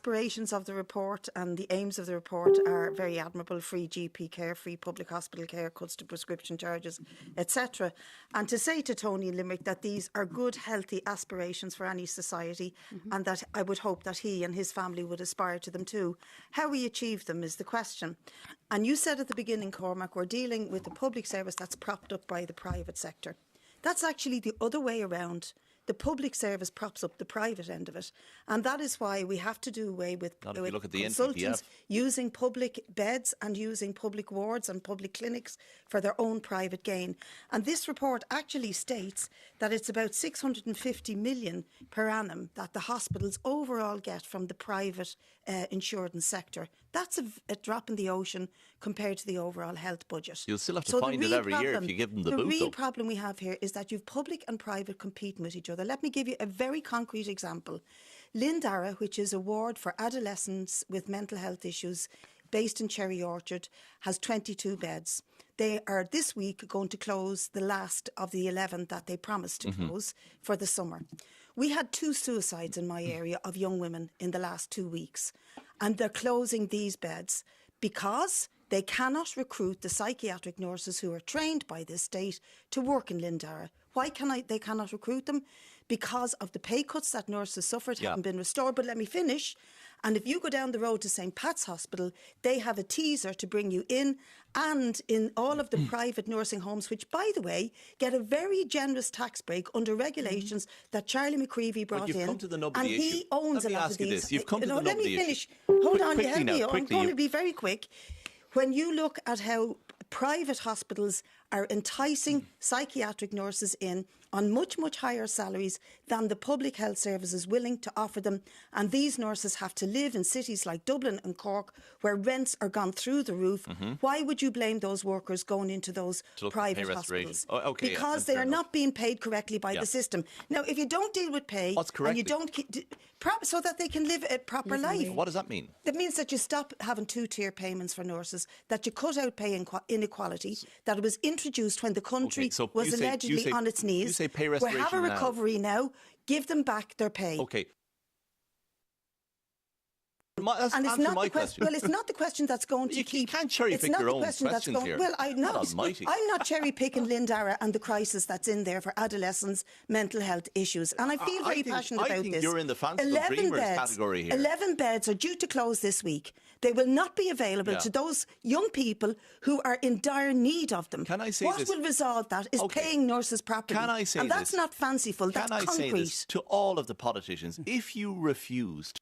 aspirations of the report and the aims of the report are very admirable: free GP care, free public hospital care, cuts to prescription charges, etc. And to say to Tony Limerick that these are good, healthy aspirations for any society, and that I would hope that he and his family would aspire to them too. How we achieve them is the question. And you said at the beginning, Cormac, we're dealing with a public service that's propped up by the private sector. That's actually the other way around. The public service props up the private end of it. And that is why we have to do away with consultants using public beds and using public wards and public clinics for their own private gain. And this report actually states that it's about 650 million per annum that the hospitals overall get from the private insurance sector. That's a drop in the ocean compared to the overall health budget. You'll still have to find it every year if you give them the boot. The real problem we have here is that you've public and private competing with each other. Let me give you a very concrete example. Lindara, which is a ward for adolescents with mental health issues based in Cherry Orchard, has 22 beds. They are this week going to close the last of the 11 that they promised to close for the summer. We had 2 suicides in my area of young women in the last 2 weeks, and they're closing these beds because they cannot recruit the psychiatric nurses who are trained by this state to work in Lindara. Why they cannot recruit them? Because of the pay cuts that nurses suffered haven't been restored. But let me finish. And if you go down the road to St. Pat's Hospital, they have a teaser to bring you in, and in all of the private nursing homes, which, by the way, get a very generous tax break under regulations that Charlie McCreevy brought in. Come to the nub of and the he issue. owns a lot of these. You've come to the nub let of me the finish. issue. Hold on, you have me. Quickly, I'm going to be very quick. When you look at how private hospitals are enticing psychiatric nurses in on much, much higher salaries than the public health service is willing to offer them. And these nurses have to live in cities like Dublin and Cork where rents are gone through the roof. Why would you blame those workers going into those private hospitals? Because they are not being paid correctly by the system. Now, if you don't deal with pay and you don't so that they can live a proper life. What does that mean? It means that you stop having 2-tier payments for nurses, that you cut out pay inequality, that it was introduced when the country was allegedly on its knees. You say pay restoration. We have a recovery now. Give them back their pay. Okay. And it's not the question. Well, it's not the question that's going to keep. You can't cherry pick your own questions here. Well, I'm not. I'm not cherry picking Lindara and the crisis that's in there for adolescents' mental health issues, and I feel very passionate about this. I think you're in the fanciful dreamers category here. 11 beds are due to close this week. They will not be available to those young people who are in dire need of them. Can I say what this? What will resolve that is paying nurses properly. Can I say and that's not fanciful. That's concrete. Can I say this to all of the politicians? If you refused